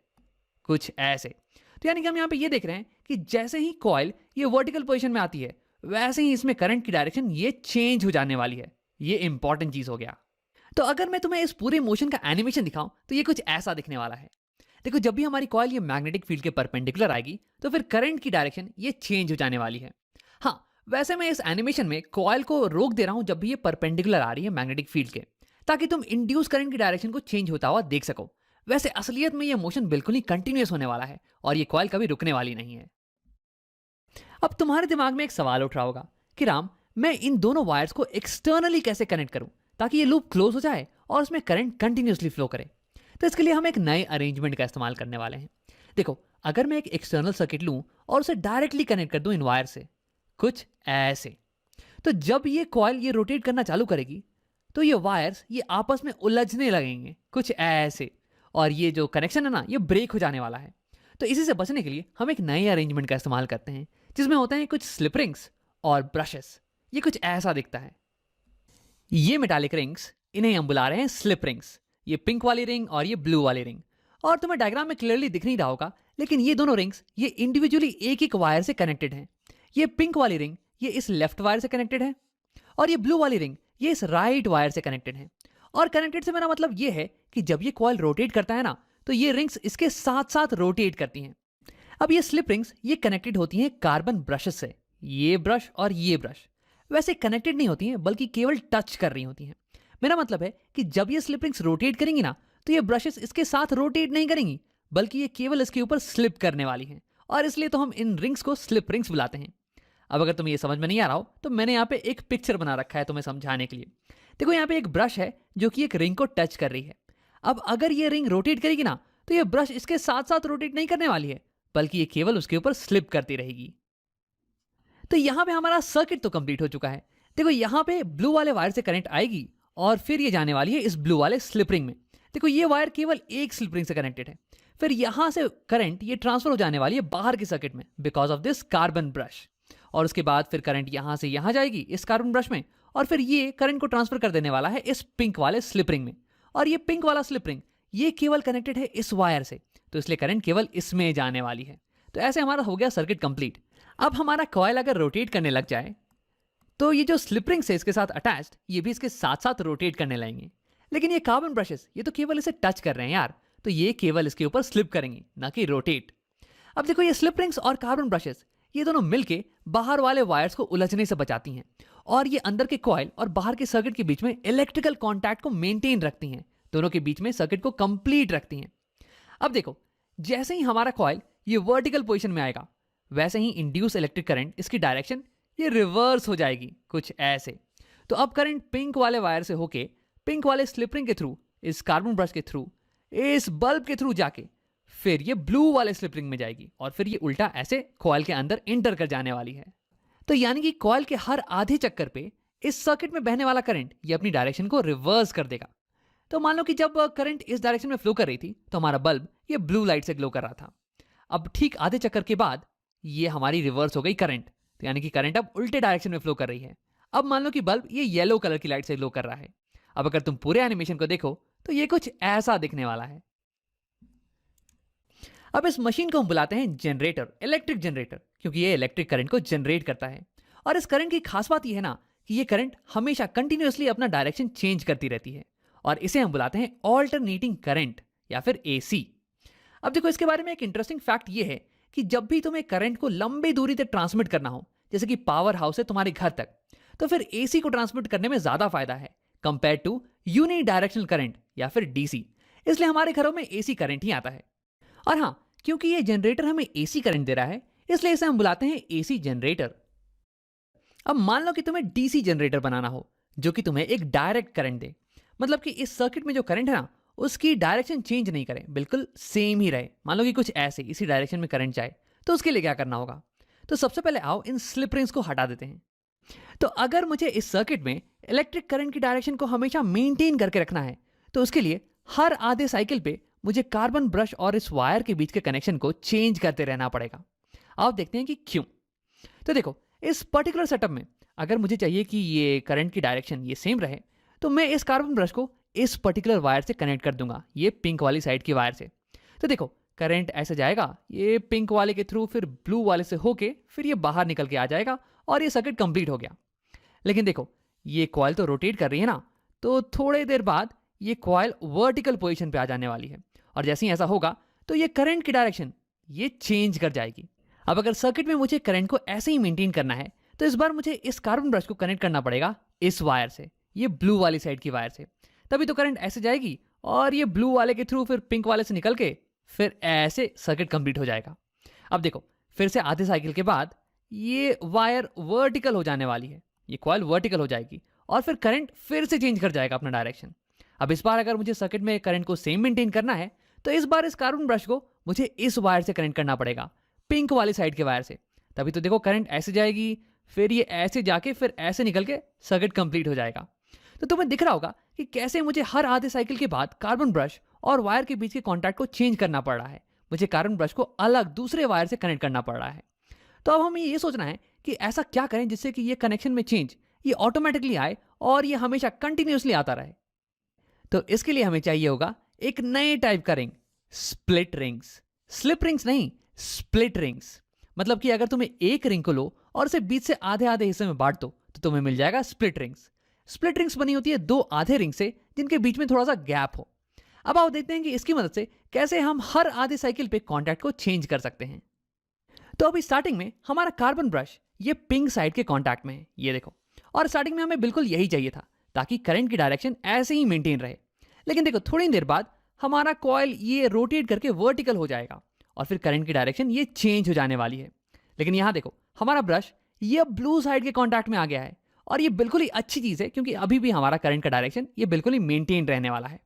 कुछ ऐसे। तो यानी कि हम यहां पे ये देख रहे हैं कि जैसे ही कॉइल ये वर्टिकल पोजीशन में आती है वैसे ही इसमें करंट की डायरेक्शन ये चेंज हो जाने वाली है। ये इंपॉर्टेंट चीज हो गया। तो अगर मैं तुम्हें इस पूरे मोशन का एनिमेशन दिखाऊं तो ये कुछ ऐसा दिखने वाला है। देखो जब भी हमारी कॉइल ये मैग्नेटिक फील्ड के परपेंडिकुलर आएगी तो फिर करंट की डायरेक्शन ये चेंज हो जाने वाली है। हाँ, वैसे मैं इस एनिमेशन में कॉइल को रोक दे रहा हूं जब भी ये परपेंडिकुलर आ रही है मैग्नेटिक फील्ड के, ताकि तुम इंड्यूस करंट की डायरेक्शन को चेंज होता हुआ देख सको। वैसे असलियत में ये मोशन बिल्कुल ही कंटिन्यूअस होने वाला है और ये कॉइल कभी रुकने वाली नहीं है। अब तुम्हारे दिमाग में एक सवाल उठ रहा होगा कि राम, मैं इन दोनों वायर्स को एक्सटर्नली कैसे कनेक्ट करूं ताकि ये लूप क्लोज हो जाए और उसमें करंट कंटिन्यूअसली फ्लो करे। तो इसके लिए हम एक नए अरेंजमेंट का इस्तेमाल करने वाले हैं। देखो अगर मैं एक एक्सटर्नल सर्किट लूं और उसे डायरेक्टली कनेक्ट कर दूं इन वायर से, कुछ ऐसे, तो जब ये कॉइल ये रोटेट करना चालू करेगी तो ये वायर्स ये आपस में उलझने लगेंगे, कुछ ऐसे। और ये जो कनेक्शन है ना ये ब्रेक हो जाने वाला है। तो इसी से बचने के लिए हम एक नए अरेंजमेंट का इस्तेमाल करते हैं जिसमें होते हैं कुछ स्लिप रिंग्स और ब्रशेस। ये कुछ ऐसा दिखता है। ये मेटालिक रिंग्स, इन्हें हम बुला रहे हैं स्लिप रिंग्स। ये पिंक वाली रिंग और ये ब्लू वाली रिंग। और तुम्हें डायग्राम में क्लियरली दिख नहीं रहा होगा लेकिन ये दोनों रिंग्स ये इंडिविजुअली एक एक वायर से कनेक्टेड हैं। ये पिंक वाली रिंग ये इस लेफ्ट वायर से कनेक्टेड है और ये ब्लू वाली रिंग ये इस राइट वायर से कनेक्टेड है। और कनेक्टेड से मेरा मतलब ये है कि जब ये कॉइल रोटेट करता है ना तो ये रिंग्स इसके साथ साथ रोटेट करती हैं। अब ये स्लिप रिंग्स ये कनेक्टेड होती हैं कार्बन ब्रशेस से। ये ब्रश और ये ब्रश वैसे कनेक्टेड नहीं होती हैं बल्कि केवल टच कर रही होती हैं। मेरा मतलब है कि जब ये स्लिप रिंग्स रोटेट करेंगी ना तो ये ब्रशेस इसके साथ रोटेट नहीं करेंगी बल्कि ये केवल इसके ऊपर स्लिप करने वाली हैं और इसलिए तो हम इन रिंग्स को स्लिप रिंग्स बुलाते हैं। अब अगर तुम्हें ये समझ में नहीं आ रहा हो तो मैंने यहाँ पे एक पिक्चर बना रखा है तुम्हें समझाने के लिए। देखो यहाँ पे एक ब्रश है जो कि एक रिंग को टच कर रही है। अब अगर ये रिंग रोटेट करेगी ना तो ये ब्रश इसके साथ साथ रोटेट नहीं करने वाली है बल्कि ये केवल उसके ऊपर स्लिप करती रहेगी। तो यहाँ पे हमारा सर्किट तो कंप्लीट हो चुका है। देखो यहाँ पे ब्लू वाले वायर से करंट आएगी और फिर ये जाने वाली है इस ब्लू वाले स्लिप रिंग में। देखो ये वायर केवल एक स्लिप रिंग से कनेक्टेड है। फिर यहाँ से करंट ये ट्रांसफर हो जाने वाली है बाहर के सर्किट में because of this carbon brush. और उसके बाद फिर करंट यहाँ से यहाँ जाएगी इस कार्बन ब्रश में और फिर ये करंट को ट्रांसफर कर देने वाला है इस पिंक वाले स्लिप रिंग में। और ये पिंक वाला स्लिप रिंग ये केवल कनेक्टेड है इस वायर से, तो इसलिए करंट केवल इसमें जाने वाली है। तो ऐसे हमारा हो गया सर्किट कंप्लीट। अब हमारा कॉइल अगर रोटेट करने लग जाए तो ये जो स्लिप रिंग्स है इसके साथ अटैच्ड ये भी इसके साथ साथ रोटेट करने लगेंगे। लेकिन ये कार्बन ब्रशेस ये तो केवल इसे टच कर रहे हैं यार, तो ये केवल इसके ऊपर स्लिप करेंगे ना कि रोटेट। अब देखो ये स्लिप रिंग्स और कार्बन ब्रशेस ये दोनों मिलके बाहर वाले वायर्स को उलझने से बचाती हैं और ये अंदर के कॉइल और बाहर के सर्किट के बीच में इलेक्ट्रिकल कॉन्टैक्ट को मेंटेन रखती हैं। दोनों के बीच में सर्किट को कंप्लीट रखती हैं। अब देखो जैसे ही हमारा कॉइल ये वर्टिकल पोजीशन में आएगा वैसे ही इंड्यूस इलेक्ट्रिक करंट इसकी डायरेक्शन ये रिवर्स हो जाएगी, कुछ ऐसे। तो अब करंट पिंक वाले वायर से होके पिंक वाले स्लिप रिंग के थ्रू इस कार्बन ब्रश के थ्रू इस बल्ब के थ्रू जाके फिर ये ब्लू वाले स्लिप रिंग में जाएगी और फिर ये उल्टा ऐसे कॉइल के अंदर इंटर कर जाने वाली है। तो यानी कि कॉइल के हर आधे चक्कर पे इस सर्किट में बहने वाला करंट ये अपनी डायरेक्शन को रिवर्स कर देगा। तो मान लो कि जब करंट इस डायरेक्शन में फ्लो कर रही थी तो हमारा बल्ब ये ब्लू लाइट से ग्लो कर रहा था। अब ठीक आधे चक्कर के बाद ये हमारी रिवर्स हो गई करंट, तो यानी कि करंट अब उल्टे डायरेक्शन में फ्लो कर रही है। अब मान लो कि बल्ब ये येलो कलर की लाइट से ग्लो कर रहा है। अब अगर तुम पूरे एनिमेशन को देखो तो ये कुछ ऐसा दिखने वाला है। अब इस मशीन को हम बुलाते हैं जनरेटर, इलेक्ट्रिक जनरेटर, क्योंकि ये इलेक्ट्रिक करंट को जनरेट करता है। और इस करंट की खास बात यह है ना कि ये करंट हमेशा कंटिन्यूअसली अपना डायरेक्शन चेंज करती रहती है, और इसे हम बुलाते हैं ऑल्टरनेटिंग करंट या फिर एसी। अब देखो, इसके बारे में एक इंटरेस्टिंग फैक्ट ये है कि जब भी तुम्हें करंट को लंबी दूरी तक ट्रांसमिट करना हो, जैसे कि पावर हाउस से तुम्हारे घर तक, तो फिर एसी को ट्रांसमिट करने में ज्यादा फायदा है compare to unidirectional current या फिर डीसी। इसलिए हमारे घरों में एसी करंट ही आता है। और हाँ, क्योंकि ये जनरेटर हमें एसी करंट दे रहा है, इसलिए इसे हम बुलाते हैं एसी जनरेटर। अब मान लो कि तुम्हें डीसी जनरेटर बनाना हो, जो कि तुम्हें एक डायरेक्ट करंट दे, मतलब कि इस सर्किट में जो करंट है ना, उसकी डायरेक्शन चेंज नहीं करे, बिल्कुल सेम ही रहे। मान लो कि कुछ ऐसे इसी डायरेक्शन में करंट जाए, तो उसके लिए क्या करना होगा? तो सबसे पहले आओ इन स्लिप रिंग्स को हटा देते हैं। तो अगर मुझे इस सर्किट में इलेक्ट्रिक करंट की डायरेक्शन को हमेशा मेंटेन करके रखना है, तो उसके लिए हर आधे साइकिल पे मुझे कार्बन ब्रश और इस वायर के बीच के कनेक्शन को चेंज करते रहना पड़ेगा। आप देखते हैं कि क्यों। तो देखो, इस पर्टिकुलर सेटअप में अगर मुझे चाहिए कि ये करंट की डायरेक्शन ये सेम रहे, तो मैं इस कार्बन ब्रश को इस पर्टिकुलर वायर से कनेक्ट कर दूंगा, ये पिंक वाली साइड की वायर से। तो देखो, करंट ऐसे जाएगा, ये पिंक वाले के थ्रू, फिर ब्लू वाले से होके, फिर ये बाहर निकल के आ जाएगा और ये सर्किट कंप्लीट हो गया। लेकिन देखो, ये कॉइल तो रोटेट कर रही है ना, तो थोड़ी देर बाद ये कॉइल वर्टिकल पोजीशन पे आ जाने वाली है, और जैसे ही ऐसा होगा तो ये करंट की डायरेक्शन ये चेंज कर जाएगी। अब अगर सर्किट में मुझे करंट को ऐसे ही मेंटेन करना है, तो इस बार मुझे इस कार्बन ब्रश को कनेक्ट करना पड़ेगा इस वायर से, ये ब्लू वाली साइड की वायर से। तभी तो करंट ऐसे जाएगी और ये ब्लू वाले के थ्रू फिर पिंक वाले से निकल के फिर ऐसे सर्किट कंप्लीट हो जाएगा। अब देखो, फिर से आधे साइकिल के बाद ये वायर वर्टिकल हो जाने वाली है, ये कॉइल वर्टिकल हो जाएगी और फिर करंट फिर से चेंज कर जाएगा अपना डायरेक्शन। अब इस बार अगर मुझे सर्किट में करंट को सेम मेंटेन करना है, तो इस बार इस कार्बन ब्रश को मुझे इस वायर से कनेक्ट करना पड़ेगा, पिंक वाली साइड के वायर से। तभी तो देखो, करंट ऐसे जाएगी, फिर ये ऐसे जाके फिर ऐसे निकल के सर्किट कंप्लीट हो जाएगा। तो तुम्हें दिख रहा होगा कि कैसे मुझे हर आधे साइकिल के बाद कार्बन ब्रश और वायर के बीच के कॉन्टैक्ट को चेंज करना पड़ रहा है, मुझे कार्बन ब्रश को अलग दूसरे वायर से कनेक्ट करना पड़ रहा है। तो अब हमें ये सोचना है कि ऐसा क्या करें जिससे कि ये कनेक्शन में चेंज ये ऑटोमेटिकली आए और ये हमेशा कंटिन्यूसली आता रहे। तो इसके लिए हमें चाहिए होगा एक नए टाइप का ring, split rings. Slip rings नहीं, स्प्लिट रिंग्स। मतलब कि अगर तुम्हें एक रिंग को लो और उसे बीच से आधे आधे हिस्से में बांट दो, तो तुम्हें मिल जाएगा स्प्लिट रिंग्स। स्प्लिट रिंग्स बनी होती है दो आधे रिंग से, जिनके बीच में थोड़ा सा गैप हो। अब आओ देखते हैं कि इसकी मदद से कैसे हम हर आधे साइकिल पे कॉन्टैक्ट को चेंज कर सकते हैं। तो अभी स्टार्टिंग में हमारा कार्बन ब्रश ये पिंक साइड के कॉन्टैक्ट में है, ये देखो। और स्टार्टिंग में हमें बिल्कुल यही चाहिए था, ताकि करंट की डायरेक्शन ऐसे ही मेंटेन रहे। लेकिन देखो, थोड़ी देर बाद हमारा कॉइल ये रोटेट करके वर्टिकल हो जाएगा और फिर करंट की डायरेक्शन ये चेंज हो जाने वाली है। लेकिन यहाँ देखो, हमारा ब्रश ये ब्लू साइड के कॉन्टैक्ट में आ गया है, और ये बिल्कुल ही अच्छी चीज़ है, क्योंकि अभी भी हमारा करंट का डायरेक्शन ये बिल्कुल ही मेंटेन रहने वाला है।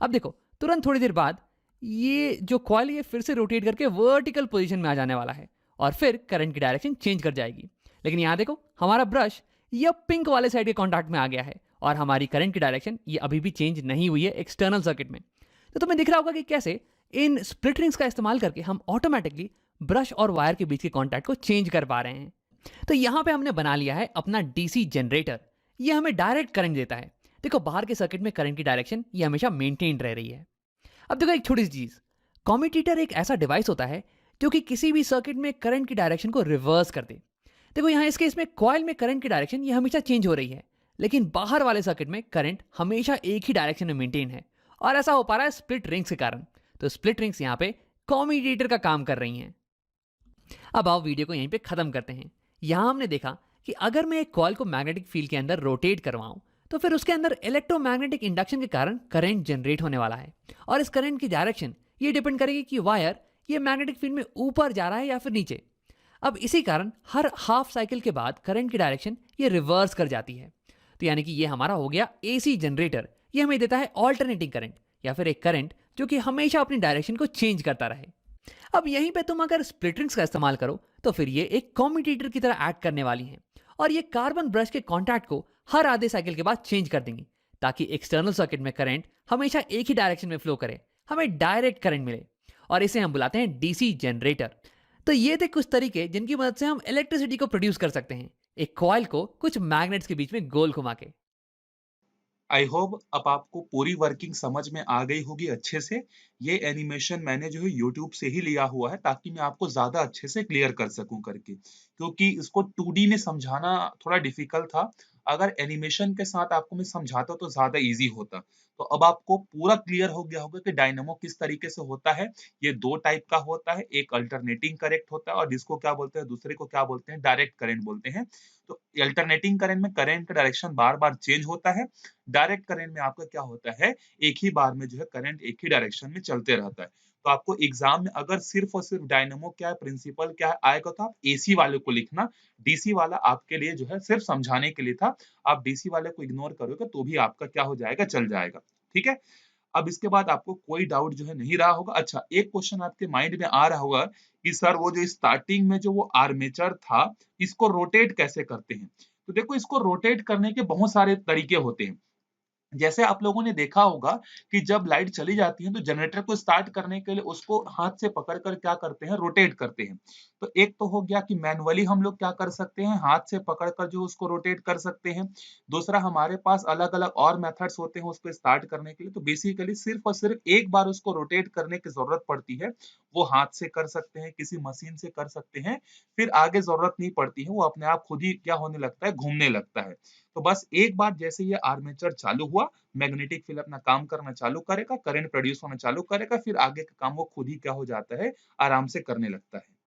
अब देखो, तुरंत थोड़ी देर बाद ये जो कॉइल ये फिर से रोटेट करके वर्टिकल पोजीशन में आ जाने वाला है और फिर करंट की डायरेक्शन चेंज कर जाएगी। लेकिन यहाँ देखो, हमारा ब्रश ये पिंक वाले साइड के कॉन्टैक्ट में आ गया है और हमारी करंट की डायरेक्शन ये अभी भी चेंज नहीं हुई है एक्सटर्नल सर्किट में। तो तुम्हें दिख रहा होगा कि कैसे इन स्प्लिट रिंग्स का इस्तेमाल करके हम ऑटोमेटिकली ब्रश और वायर के बीच के कॉन्टैक्ट को चेंज कर पा रहे हैं। तो यहाँ पे हमने बना लिया है अपना डीसी जनरेटर। ये हमें डायरेक्ट करंट देता है। देखो, बाहर के सर्किट में करंट की डायरेक्शन ये हमेशा मेंटेन रह रही है। अब देखो, एक छोटी सी चीज, कम्यूटेटर एक ऐसा डिवाइस होता है जो कि किसी भी सर्किट में करंट की डायरेक्शन को रिवर्स कर दे। देखो, यहाँ इस केस में कॉइल में करंट की डायरेक्शन ये हमेशा चेंज हो रही है, लेकिन बाहर वाले सर्किट में करंट हमेशा एक ही डायरेक्शन में मेंटेन है, और ऐसा हो पा रहा है स्प्लिट रिंग्स के कारण। तो स्प्लिट रिंग्स यहाँ पे कम्यूटेटर का काम कर रही हैं। अब आओ वीडियो को यहीं पे खत्म करते हैं। यहाँ हमने देखा कि अगर मैं एक कॉइल को मैग्नेटिक फील्ड के अंदर रोटेट करवाऊं, तो फिर उसके अंदर इलेक्ट्रोमैग्नेटिक इंडक्शन के कारण करंट जनरेट होने वाला है, और इस करंट की डायरेक्शन ये डिपेंड करेगी कि वायर ये मैग्नेटिक फील्ड में ऊपर जा रहा है या फिर नीचे। अब इसी कारण हर हाफ साइकिल के बाद करंट की डायरेक्शन ये रिवर्स कर जाती है। तो यानी कि ये हमारा हो गया एसी जनरेटर। ये हमें देता है ऑल्टरनेटिंग करंट, या फिर एक करंट जो कि हमेशा अपनी डायरेक्शन को चेंज करता रहे। अब यहीं पे तुम अगर स्प्लिट रिंग्स का इस्तेमाल करो, तो फिर ये एक कम्यूटेटर की तरह एक्ट करने वाली हैं, और ये कार्बन ब्रश के कॉन्टैक्ट को हर आधे साइकिल के बाद चेंज कर देंगी, ताकि एक्सटर्नल सर्किट में करंट हमेशा एक ही डायरेक्शन में फ्लो करे, हमें डायरेक्ट करंट मिले। और इसे हम बुलाते हैं डीसी जनरेटर। तो ये थे कुछ तरीके जिनकी मदद से हम इलेक्ट्रिसिटी को प्रोड्यूस कर सकते हैं, एक कॉइल को कुछ मैग्नेट्स के बीच में गोल घुमा के। आई होप अब आपको पूरी वर्किंग समझ में आ गई होगी अच्छे से। ये एनिमेशन मैंने जो है यूट्यूब से ही लिया हुआ है ताकि मैं आपको ज़्यादा अच्छे से क्लियर कर सकूँ करके। क्योंकि इसको 2D में समझाना थोड़ा डिफ़िकल्ट था। अगर एनिमेशन के साथ आपको मैं समझाता तो ज़्यादा ईज़ी होता। तो अब आपको पूरा क्लियर हो गया होगा कि डायनामो किस तरीके से होता है। ये 2 टाइप का होता है, एक अल्टरनेटिंग करंट होता है और जिसको क्या बोलते हैं, दूसरे को क्या बोलते हैं, डायरेक्ट करंट बोलते हैं। तो अल्टरनेटिंग करंट में करंट का डायरेक्शन बार-बार चेंज होता है। डायरेक्ट करंट में आपका क्या होता है, एक ही बार में जो है करंट एक ही डायरेक्शन में चलते रहता है। तो आपको एग्ज़ाम में अगर सिर्फ़ और सिर्फ़ डायनामो क्या है, प्रिंसिपल क्या है आएगा तो आप एसी वाले को लिखना। डीसी वाला आपके लिए जो है सिर्फ़ समझाने के लिए था। आप डीसी वाले को इग्नोर करोगे तो भी आपका क्या हो जाएगा, चल जाएगा। ठीक है? अब इसके बाद आपको कोई डाउट जो है नहीं रहा होगा। अच्छा, एक क्वेश्चन आपके माइंड में आ रहा होगा कि सर वो जो स्टार्टिंग में जो वो आर्मेचर था, इसको रोटेट कैसे करते हैं? तो देखो इसको रोटेट करने के बहुत सारे तरीके होते हैं। जैसे आप लोगों ने देखा होगा कि जब लाइट चली जाती है तो जनरेटर को स्टार्ट करने के लिए उसको हाथ से पकड़ कर क्या करते हैं, रोटेट करते हैं। तो एक तो हो गया कि मैनुअली हम लोग क्या कर सकते हैं, हाथ से पकड़ कर जो उसको रोटेट कर सकते हैं। दूसरा हमारे पास अलग-अलग और मेथड्स होते हैं उसको स्टार्ट करने के लिए। तो बेसिकली सिर्फ़ और सिर्फ़ एक बार उसको रोटेट करने की ज़रूरत पड़ती है। वो हाथ से कर सकते हैं, किसी मशीन से कर सकते हैं, फिर आगे ज़रूरत नहीं पड़ती है, वो अपने आप खुद ही क्या होने लगता है, घूमने लगता है। तो बस एक बार जैसे ये आर्मेचर चालू हुआ, मैग्नेटिक फील्ड अपना काम करना चालू करेगा, करंट प्रोड्यूस होना चालू करेगा, फिर आगे का काम वो खुद ही क्या हो जाता है, आराम से करने लगता है।